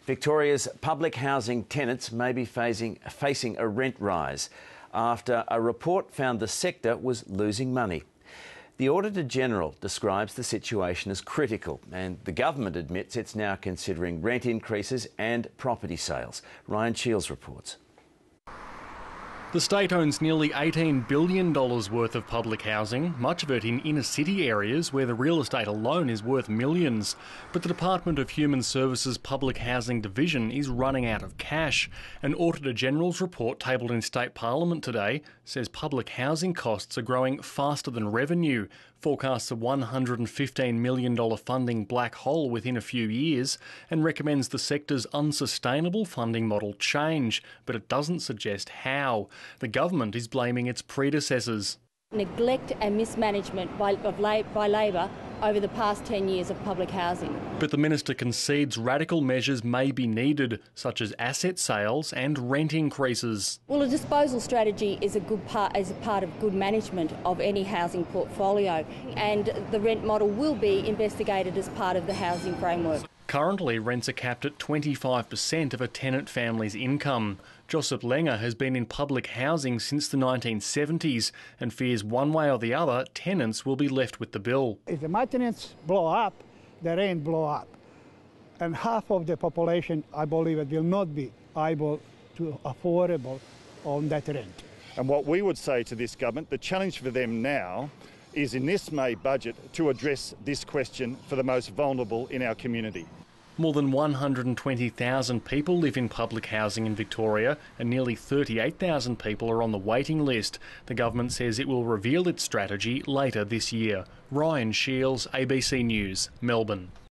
Victoria's public housing tenants may be facing a rent rise after a report found the sector was losing money. The auditor-general describes the situation as critical, and the government admits it's now considering rent increases and property sales. Ryan Shields reports. The state owns nearly $18 billion worth of public housing, much of it in inner city areas where the real estate alone is worth millions. But the Department of Human Services Public Housing Division is running out of cash. An Auditor-General's report tabled in State Parliament today says public housing costs are growing faster than revenue, forecasts a $115 million funding black hole within a few years, and recommends the sector's unsustainable funding model change, but it doesn't suggest how. The government is blaming its predecessors. Neglect and mismanagement by Labor over the past 10 years of public housing. But the minister concedes radical measures may be needed, such as asset sales and rent increases. Well, a disposal strategy is a part of good management of any housing portfolio, and the rent model will be investigated as part of the housing framework. Currently, rents are capped at 25% of a tenant family's income. Joseph Lenger has been in public housing since the 1970s and fears one way or the other, tenants will be left with the bill. If the maintenance blow up, the rent blow up. And half of the population, I believe, it will not be able to affordable on that rent. And what we would say to this government, the challenge for them now is in this May budget to address this question for the most vulnerable in our community. More than 120,000 people live in public housing in Victoria and nearly 38,000 people are on the waiting list. The government says it will reveal its strategy later this year. Ryan Shields, ABC News, Melbourne.